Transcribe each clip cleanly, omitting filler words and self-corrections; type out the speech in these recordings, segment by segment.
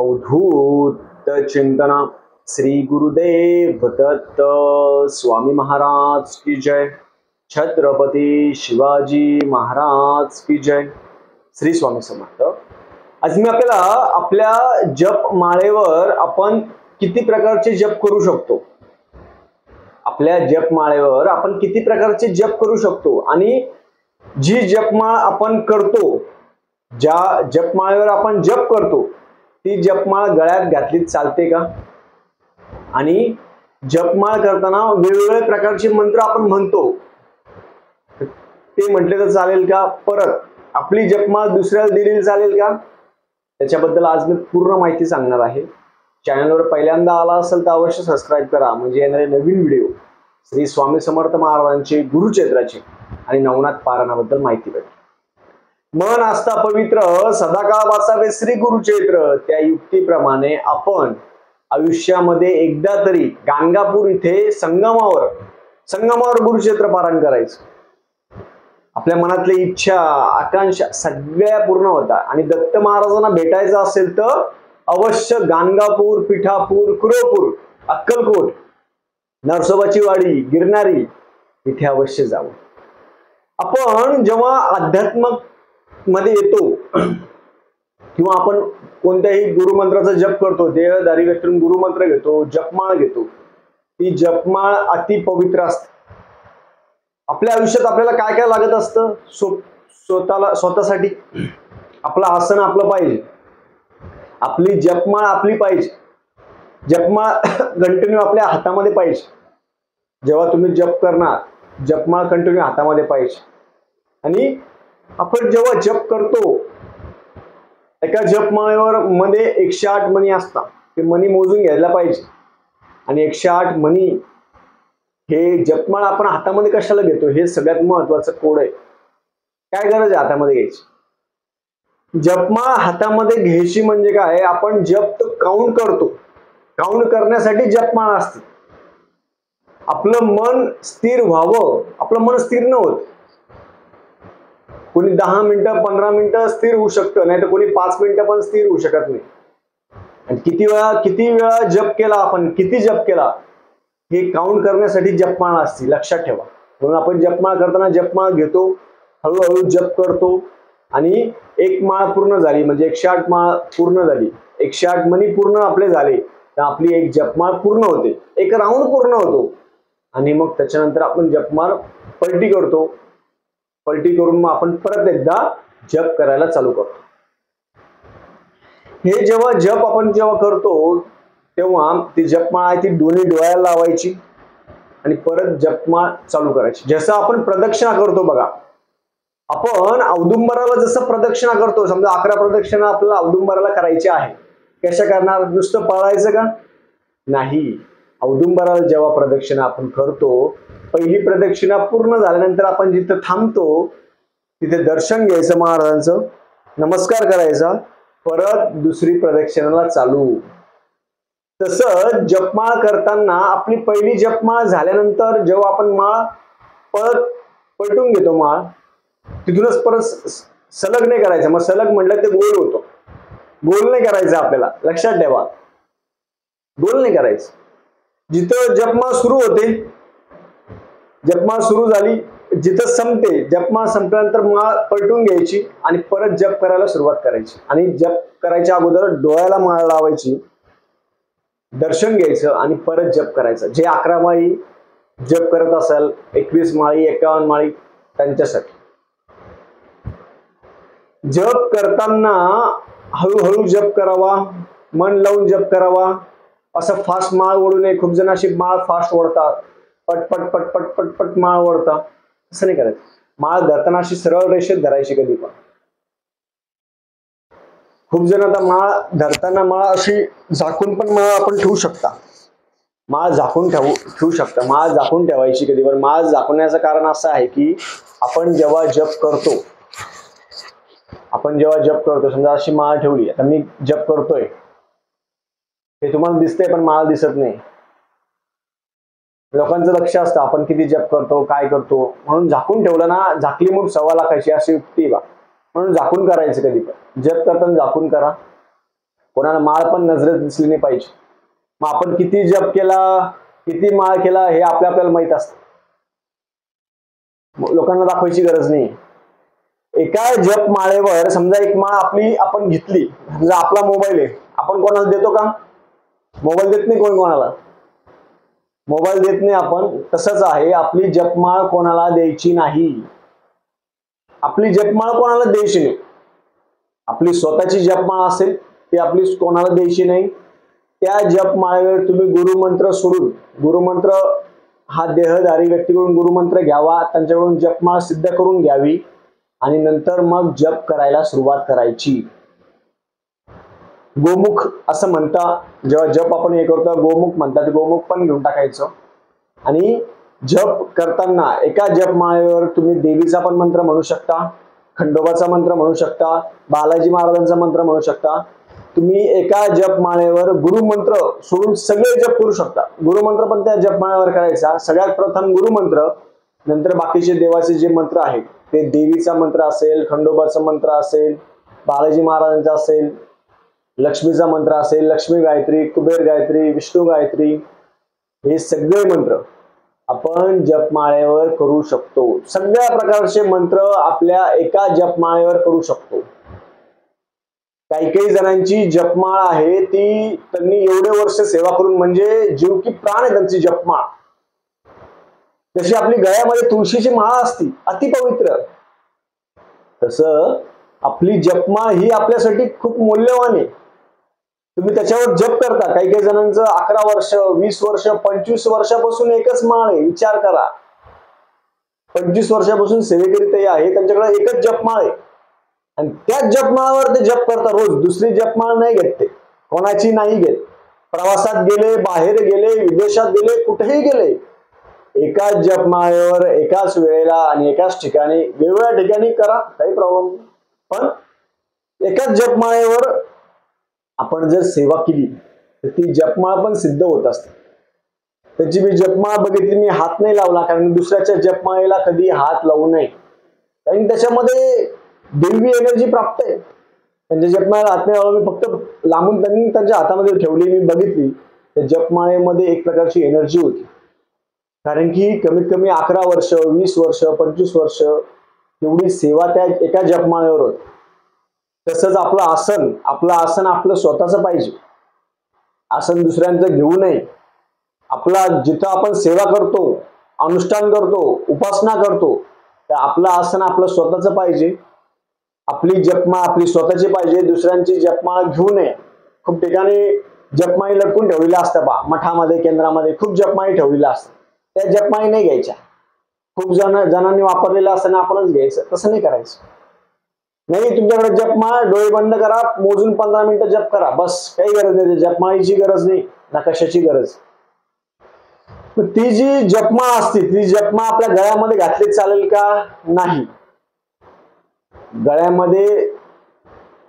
अवधूत चिंतना श्री गुरुदेव दत्त स्वामी महाराज की जय। छत्रपती शिवाजी महाराज की जय। श्री स्वामी समर्थ। आज मी आपल्या जप माळेवर आपण किती प्रकारचे जप करू शकतो, आपल्या जप माळेवर आपण किती प्रकारचे जप करू शकतो आणि जी जपमाळ आपण करतो, ज्या जपमाळेवर आपण जप करतो ती जपमाळ गळ्यात घातली चालते का? आणि जपमाळ करताना वेगवेगळ्या प्रकारचे मंत्र आपण म्हणतो, ते म्हटले तर चालेल का? परत आपली जपमाळ दुसऱ्याला दिलेली चालेल का? त्याच्याबद्दल आज मी पूर्ण माहिती सांगणार आहे। चॅनलवर पहिल्यांदा आला असेल तर अवश्य सबस्क्राईब करा, म्हणजे येणारे नवीन व्हिडिओ श्री स्वामी समर्थ महाराजांचे गुरुचरित्राचे आणि नवनाथ पारायणाबद्दल माहिती भेटेल। मन आस्था पवित्र सदाकाळ वाचावे श्री गुरुचरित्र, त्या युक्तीप्रमाणे आपण आयुष्यामध्ये एकदा तरी गाणगापूर इथे संगमावर गुरुचरित्र पारायण करायचं। आपल्या मनातली इच्छा आकांक्षा सगळ्या पूर्ण होतात आणि दत्त महाराजांना भेटायचं असेल तर अवश्य गाणगापूर, पिठापूर, कुरोपूर, अक्कलकोट, नरसोबाची वाडी, गिरनारी इथे अवश्य जावं। आपण जेव्हा अध्यात्म मध्ये येतो किंवा आपण कोणत्याही गुरुमंत्राचा जप करतो, देहधारी व्यक्तीतून गुरुमंत्र घेतो, जपमाळ घेतो, ती जपमाळ अति पवित्र असते। आपल्या आयुष्यात आपल्याला काय काय लागत असतं, स्वतःसाठी आपलं आसन आपलं पाहिजे, आपली जपमाळ आपली पाहिजे, जपमाळ कंटिन्यू आपल्या हातामध्ये पाहिजे। जेव्हा तुम्ही जप करणार जपमाळ कंटिन्यू हातामध्ये पाहिजे। आणि आपण जेव्हा जप करतो, एका जपमाळेवर मध्ये 108 मणी असतात, ते मणी मोजून घ्यायला पाहिजे। आणि 108 मणी हे जपमाळ आपण हातामध्ये कशाला घेतो हे सगळ्यात महत्वाचं कोड आहे। काय गरज आहे हातामध्ये घ्यायची? जपमाळ हातामध्ये घ्यायची म्हणजे काय, आपण जप काउंट करतो, काउंट करण्यासाठी जपमाळ असते। आपलं मन स्थिर व्हावं, आपलं मन स्थिर न होत, कोणी 10 मिनिटं 15 मिनिटं स्थिर होऊ शकतं, नाही तर कोणी 5 मिनिटं पण स्थिर होऊ शकत नाही। आणि किती वेळा जप केला आपण, किती जप केला हे काउंट करण्यासाठी जपमाळ असते, लक्षात ठेवा। म्हणून आपण जपमाळ करताना जपमाळ घेतो, हळूहळू जप करतो आणि एक माळ पूर्ण झाली म्हणजे 108 माळ पूर्ण झाली, 108 मणी पूर्ण आपले झाले तर आपली एक जपमाळ पूर्ण होते, एक राऊंड पूर्ण होतो। आणि मग त्याच्यानंतर आपण जपमाळ पलटी करतो, पलटी करून मग आपण परत एकदा जप करायला चालू करतो। हे जेव्हा जप आपण करतो तेव्हा ती जपमाळ आहे ती दोन्ही डोळ्याला लावायची आणि परत जपमाळ चालू करायची। जसं आपण प्रदक्षिणा करतो बघा, आपण औदुंबराला जसं प्रदक्षिणा करतो, समजा 11 प्रदक्षिणा आपल्याला औदुंबराला करायची आहे, कशा करणार? नुसतं पळायचं का? नाही। औदुंबराला जेव्हा प्रदक्षिणा आपण करतो, पहिली प्रदक्षिणा पूर्ण झाल्यानंतर आपण जिथं थांबतो तिथे दर्शन घ्यायचं महाराजांचं, नमस्कार करायचा, परत दुसरी प्रदक्षिणाला चालू। तसं जपमाळ करताना आपली पहिली जपमाळ झाल्यानंतर जेव्हा आपण माळ पलटून घेतो, माळ तिथूनच परत सलग नाही करायचं। मग सलग म्हटलं ते गोल होतो, गोल नाही करायचं आपल्याला, लक्षात ठेवा, गोल नाही करायचं। जिथं जपमाळ सुरू होते, जपमाळ सुरू झाली, जिथं संपते, जपमाळ संपल्यानंतर माळ पलटून घ्यायची आणि परत जप करायला सुरुवात करायची। आणि जप करायच्या अगोदर डोळ्याला माळ लावायची, दर्शन घ्यायचं आणि परत जप करायचं। जे 11 माळी जप करत असाल, 21 माळी 51 माळी त्यांच्यासाठी। जप करताना हळूहळू जप करावा, मन लावून जप करावा, असं फास्ट माळ ओढू नये। खूप जण अशी माळ फास्ट ओढतात, पटपट पटपट पटपट माळ ओढतात, असं नाही करायचं। माळ धरताना अशी सरळ रेषेत धरायची कधी पण। खूप जण आता माळ धरताना माळ अशी झाकून पण माळ आपण ठेवू शकता, माळ झाकून ठेवू शकता, माळ झाकून ठेवायची कधी पण। माळ झाकण्याचं कारण असं आहे की आपण जेव्हा जप करतो, समजा अशी माळ ठेवली, आता मी जप करतोय, हे तुम्हाला दिसतंय पण माळ दिसत नाही। लोकांचं लक्ष असतं आपण किती जप करतो, काय करतो, म्हणून झाकून ठेवलं ना, झाकली मूठ 1.25 लाखाची अशी युक्ती बा, म्हणून झाकून करायचं कधी पण। जप करताना झाकून करा, कोणाला माळ पण नजरेत दिसली नाही पाहिजे. मग आपण किती जप केला, किती माळ केला हे आपल्याला माहित असतं, लोकांना दाखवायची गरज नाही. एका जप माळेवर समजा एक माळ आपण घेतली, समजा आपला मोबाईल आहे, आपण कोणाला देतो का? मोबाईल देत नाही कोण कोणाला, मोबाईल देत नाही आपण. तसंच आहे, आपली जपमाळ कोणाला द्यायची नाही. आपली जपमाळ कोणाला द्यायची नाही. आपली स्वतःची जपमाळ असेल ती आपली कोणाला द्यायची नाही. त्या जपमाळेवर तुम्ही गुरुमंत्र सोडून, गुरुमंत्र हा देहधारी व्यक्तीकडून गुरुमंत्र घ्यावा, त्यांच्याकडून जपमाळ सिद्ध करून घ्यावी आणि नंतर मग जप करायला सुरुवात करायची. गोमुख असं म्हणता, जेव्हा जप आपण हे करतो गोमुख म्हणतात, गोमुख पण घेऊन टाकायचं. आणि जप करताना एका जपमाळेवर तुम्ही देवीचा पण मंत्र म्हणू शकता, खंडोबाचा मंत्र म्हणू शकता, बालाजी महाराजांचा मंत्र म्हणू शकता. तुम्ही एका जपमाळेवर गुरुमंत्र सोडून सगळे जप करू शकता. गुरुमंत्र पण त्या जपमाळेवर करायचा. सगळ्यात प्रथम गुरुमंत्र, नंतर बाकीचे देवाचे जे मंत्र आहेत ते देवीचा मंत्र असेल, खंडोबाचा मंत्र असेल, बालाजी महाराजांचा असेल, लक्ष्मीचा मंत्र असेल, लक्ष्मी गायत्री, कुबेर गायत्री, विष्णू गायत्री, हे सगळे मंत्र आपण जपमाळेवर करू शकतो. सगळ्या प्रकारचे मंत्र आपल्या एका जपमाळेवर करू शकतो. काही जणांची जपमाळ आहे ती त्यांनी एवढे वर्ष सेवा करून, म्हणजे जीव की प्राण आहे त्यांची जपमाळ. जशी आपली गळ्यामध्ये तुळशीची माळ असती अतिपवित्र, तसं आपली जपमाळ ही आपल्यासाठी खूप मौल्यवान आहे. तुम्ही त्याच्यावर जप करता. काही जणांचं 11 वर्ष, 20 वर्ष, 25 वर्षापासून एकच माळ आहे. विचार करा, 25 वर्षापासून सेवेकरीत आहे, त्यांच्याकडे एकच जपमाळ आहे आणि त्याच जपमाळावर ते जप करता रोज. दुसरी जपमाळ नाही घेत ते, कोणाची नाही घेत. प्रवासात गेले, बाहेर गेले, विदेशात गेले, कुठेही गेले, एकाच जपमाळेवर एकाच वेळेला आणि एकाच ठिकाणी, वेगवेगळ्या ठिकाणी करा, काही प्रॉब्लेम नाही. पण एकाच जपमाळेवर आपण जर सेवा केली तर ती जपमाळ पण सिद्ध होत असते. त्याची मी जपमाळ बघितली, मी हात नाही लावला, कारण दुसऱ्याच्या जपमाळेला कधी हात लावू नये, कारण त्याच्यामध्ये देवी एनर्जी प्राप्त आहे. त्यांच्या जपमाळेला हात नाही लावला, मी फक्त लांबून त्यांनी त्यांच्या हातामध्ये ठेवली, मी बघितली, त्या जपमाळेमध्ये एक प्रकारची एनर्जी होती. कारण की कमीत कमी 11 वर्ष, 20 वर्ष, 25 वर्ष एवढी सेवा त्या एका जपमाळेवर होती. तसंच आपलं आसन आपलं स्वतःच पाहिजे. आसन दुसऱ्यांचं घेऊ नये. आपला जिथं आपण सेवा करतो, अनुष्ठान करतो, उपासना करतो, तर आपलं आसन आपलं स्वतःच पाहिजे. आपली जपमाळ आपली स्वतःची पाहिजे, दुसऱ्यांची जपमाळ घेऊ नये. खूप ठिकाणी जपमाळी लटकून ठेवलेल्या असतात बा, मठामध्ये, केंद्रामध्ये खूप जपमाळी ठेवलेल्या असतात. त्या जपमाळी नाही घ्यायच्या. खूप जणांनी वापरलेलं असताना आपणच घ्यायचं, तसं नाही करायचं. नाही, तुमच्याकडे जपमाळ, डोळे बंद करा, मोजून 15 मिनिटं जप करा, बस. काही गरज नाही, जपमाळीची गरज नाही ना कशाची गरज. ती जी जपमाळ असते ती जपमाळ आपल्या गळ्यामध्ये घातली चालेल का? नाही. गळ्यामध्ये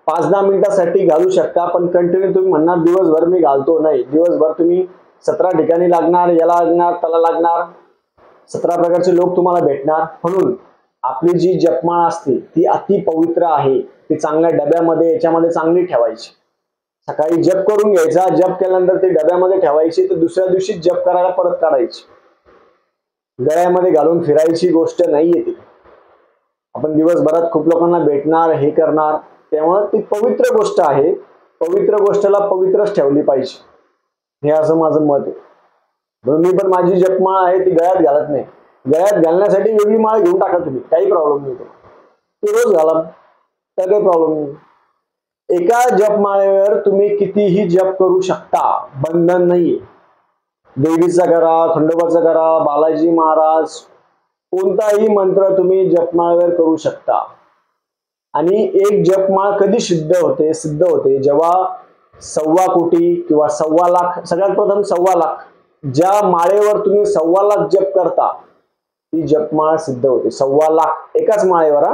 5-10 मिनिटासाठी घालू शकता, पण कंटिन्यू तुम्ही म्हणणार दिवसभर मी घालतो, नाही. दिवसभर तुम्ही 17 ठिकाणी लागणार, याला लागणार, त्याला लागणार, 17 प्रकारचे लोक तुम्हाला भेटणार. म्हणून आपली जी जपमाळ असते ती अति पवित्र आहे. ती चांगल्या डब्यामध्ये याच्यामध्ये चांगली ठेवायची. सकाळी जप करून घ्यायचा, जप केल्यानंतर ती डब्यामध्ये ठेवायची, तर दुसऱ्या दिवशी जप करायला परत काढायची. गळ्यामध्ये घालून फिरायची गोष्ट नाहीये ती. आपण दिवसभरात खूप लोकांना भेटणार, हे करणार, त्यामुळे ती पवित्र गोष्ट आहे. पवित्र गोष्टीला पवित्रच ठेवली पाहिजे, हे असं माझं मत आहे. म्हणून मी पण माझी जपमाळ आहे ती गळ्यात घालत नाही. गळ्यात घालण्यासाठी वेगळी माळ घेऊन टाका तुम्ही, काही प्रॉब्लेम नाही. ती रोज घाला, तर काही प्रॉब्लेम नाही. एका जपमाळेवर तुम्ही कितीही जप करू शकता, बंधन नाहीये. देवीचा करा, खंडोबाचा करा, बालाजी महाराज, कोणताही मंत्र तुम्ही जपमाळेवर करू शकता. आणि एक जपमाळ कधी सिद्ध होते? जेव्हा 1.25 कोटी किंवा 1.25 लाख, सगळ्यात प्रथम 1.25 लाख, ज्या माळेवर तुम्ही 1.25 लाख जप करता ती जपमाळ सिद्ध होते. 1.25 लाख एकाच माळेवर.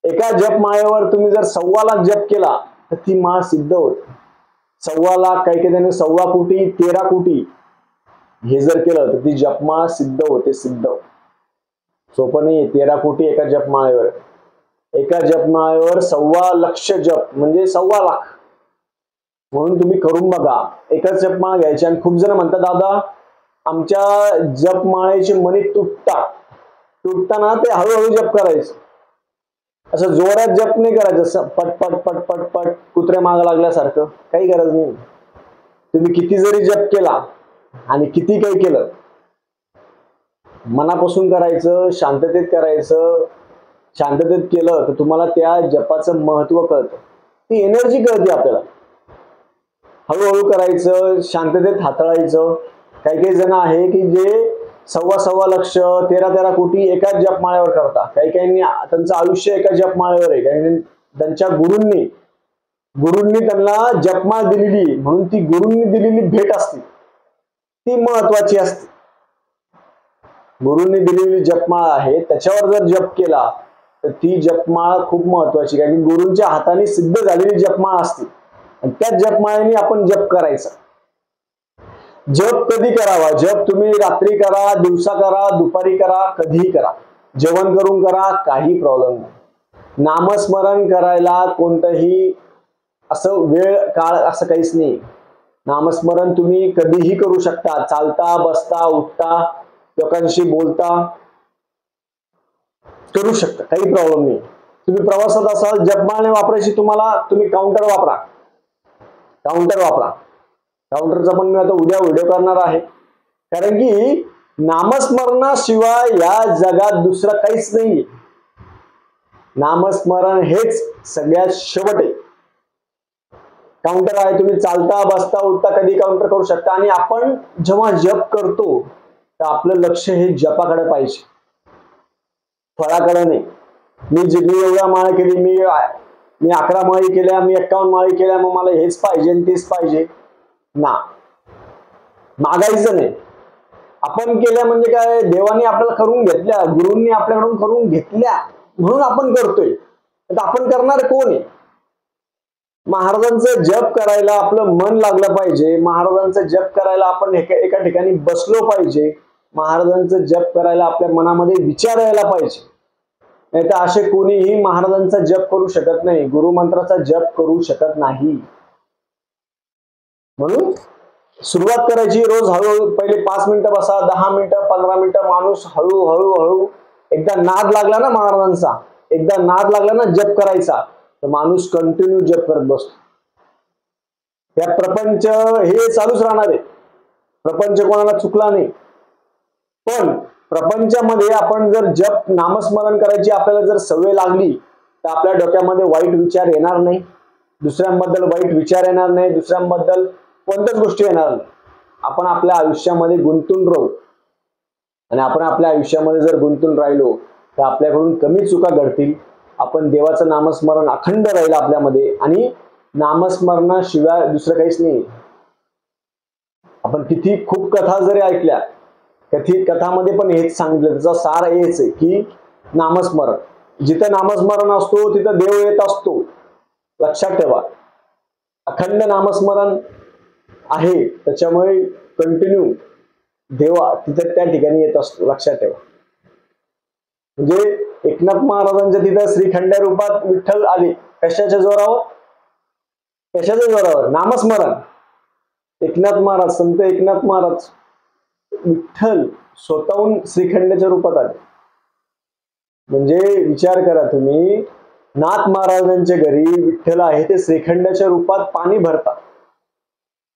एका जपमाळेवर तुम्ही जर 1.25 लाख जप केला तर ती माळ सिद्ध होते. 1.25 लाख, काही त्यांनी 1.25 कोटी, 13 कोटी हे जर केलं तर ती जपमाळ सिद्ध होते. सिद्ध सोपं नाही. 13 कोटी एका जपमाळेवर. एका जपमाळेवर 1.25 लक्ष जप म्हणजे 1.25 लाख. म्हणून तुम्ही करून बघा. एकच जपमाळ घ्यायची. आणि खूप जण म्हणतात दादा आमच्या जपमाळेची मणी तुटताना ते हळूहळू जप करायचं, असं जोरात जप नाही करायचं, पट पट पट पट पट कुत्रे माग लागल्यासारखं. काही गरज नाही. तुम्ही किती जरी जप केला आणि किती काही केलं, मनापासून करायचं, शांततेत करायचं. शांततेत केलं तर तुम्हाला त्या जपाचं महत्व कळतं, ती एनर्जी कळते आपल्याला. हळूहळू करायचं, शांततेत हाताळायचं. काही काही जण आहे की जे 1.25 लक्ष 13 कोटी एकाच जपमाळ्यावर करतात. काही काहींनी त्यांचं आयुष्य एका जपमाळ्यावर आहे. काही त्यांच्या गुरूंनी त्यांना जपमाळ दिलेली, म्हणून ती गुरूंनी दिलेली भेट असते, ती महत्वाची असते. गुरूंनी दिलेली जपमाळ आहे, त्याच्यावर जर जप केला तर ती जपमाळ खूप महत्वाची. कारण गुरूंच्या हाताने सिद्ध झालेली जपमाळ असते आणि त्या जपमाळेने आपण जप करायचा. जप कधी करावा? जप तुम्ही रात्री करा, दिवसा करा, दुपारी करा, कधीही करा, जेवण करून करा, काही प्रॉब्लेम नाही. नामस्मरण करायला कोणतंही असं वेळ काळ असं काहीच नाही. नामस्मरण तुम्ही कधीही करू शकता. चालता, बसता, उठता, लोकांशी बोलता करू शकता, काही प्रॉब्लेम नाही. तुम्ही प्रवासात असाल, जपमाळ नाही वापरायची तुम्हाला, तुम्ही काउंटर वापरा. काउंटरचा पण मी आता उद्या व्हिडिओ करणार आहे. कारण की नामस्मरणाशिवाय या जगात दुसरं काहीच नाही. नामस्मरण हेच सगळ्यात शेवट आहे. काउंटर आहे, तुम्ही चालता, बसता, उठता कधी काउंटर करू शकता. आणि आपण जेव्हा जप करतो तर आपलं लक्ष हे जपाकडे पाहिजे, फळाकडे नाही. मी एवढ्या माळ केली, मी 11 माळी केल्या, मी 51 माळी केल्या, मग मला हेच पाहिजे तेच पाहिजे ना, मागायचं नाही. आपण केल्या म्हणजे काय, देवाने आपल्याला करून घेतल्या, गुरूंनी आपल्याकडून करून घेतल्या म्हणून आपण करतोय. तर आपण करणार कोण आहे? महाराजांचं जप करायला आपलं मन लागलं पाहिजे. महाराजांचं जप करायला आपण एका ठिकाणी बसलो पाहिजे. महाराजांचं जप करायला आपल्या मनामध्ये विचार यायला पाहिजे. नाही तर असे कोणीही महाराजांचा जप करू शकत नाही, गुरुमंत्राचा जप करू शकत नाही. म्हणून सुरुवात करायची रोज हळूहळू. पहिले 5 मिनिटं बसा, 10 मिनिटं, 15 मिनिटं. माणूस हळूहळू एकदा नाद लागला ना महाराजांचा, एकदा नाद लागला ना जप करायचा, तर माणूस कंटिन्यू जप करत बसतो. या प्रपंच हे चालूच राहणार आहे. प्रपंच कोणाला चुकला नाही, पण प्रपंचामध्ये आपण जर जप नामस्मरण करायची आपल्याला जर सवय लागली तर आपल्या डोक्यामध्ये वाईट विचार येणार नाही, दुसऱ्यांबद्दल वाईट विचार येणार नाही, दुसऱ्यांबद्दल कोणत्याच गोष्टी येणार नाही. आपण आपल्या आयुष्यामध्ये गुंतून राहू. आणि आपण आपल्या आयुष्यामध्ये जर गुंतून राहिलो तर आपल्याकडून कमी चुका घडतील. आपण देवाचं नामस्मरण अखंड राहील आपल्यामध्ये. आणि नामस्मरणाशिवाय दुसरं काहीच नाही. आपण किती खूप कथा जरी ऐकल्या, कथामध्ये पण हेच सांगितलं, त्याचा सार हेच आहे की नामस्मरण. जिथं नामस्मरण असतो तिथं देव येत असतो, लक्षात ठेवा. अखंड नामस्मरण आहे त्याच्यामुळे कंटिन्यू देवा तिथं त्या ठिकाणी येत असतो, लक्षात ठेवा. म्हणजे एकनाथ महाराजांच्या तिथं श्रीखंड रूपात विठ्ठल आले. कशाच्या जोरावर? कशाच्या जोरावर? नामस्मरण. एकनाथ महाराज, संत एकनाथ महाराज, विठ्ठल स्वतःहून श्रीखंडाच्या रूपात आले. म्हणजे विचार करा तुम्ही, नाथ महाराजांच्या घरी विठ्ठल आहे ते श्रीखंडाच्या रूपात पाणी भरतात.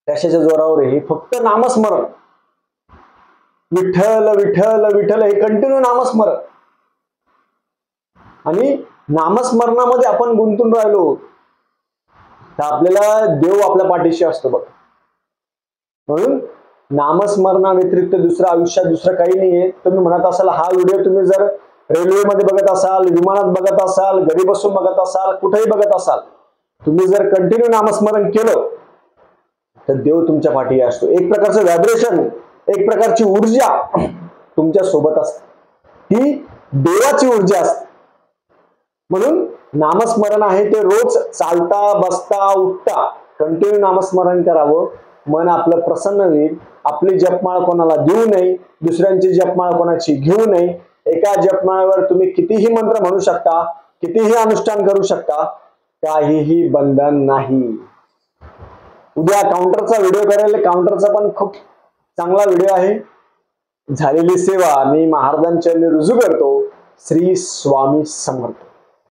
कशाच्या जोरावर? हे फक्त नामस्मरण. विठ्ठल विठ्ठल विठ्ठल हे कंटिन्यू नामस्मरण. आणि नामस्मरणामध्ये आपण गुंतून राहिलो तर आपल्याला देव आपल्या पाठीशी असतो बघ. म्हणून नामस्मरणा व्यतिरिक्त दुसरं आयुष्यात दुसरं काही नाहीये. तुम्ही म्हणत असाल हा व्हिडिओ तुम्ही जर रेल्वेमध्ये बघत असाल, विमानात बघत असाल, घरी बसून बघत असाल, कुठेही बघत असाल, तुम्ही जर कंटिन्यू नामस्मरण केलं तर देव तुमच्या पाठीशी असतो. एक प्रकारचं व्हायब्रेशन, एक प्रकारची ऊर्जा तुमच्या सोबत असते, ती देवाची ऊर्जा असते. म्हणून नामस्मरण आहे ते रोज चालता, बसता, उठता कंटिन्यू नामस्मरण करावं. मन आपलं प्रसन्न होईल. आपली जपमाळ कोणाला देऊ नये, दुसऱ्यांची जपमाळ कोणाची घेऊ नये. एका जपमाळेवर तुम्ही कितीही मंत्र म्हणू शकता, कितीही अनुष्ठान करू शकता, काहीही बंधन नाही. उद्या काउंटरचा व्हिडिओ करेल, काउंटरचा पण खूप चांगला व्हिडिओ आहे। झालेली सेवा मी महाराजांच्या रुजू करतो। श्री स्वामी समर्थ।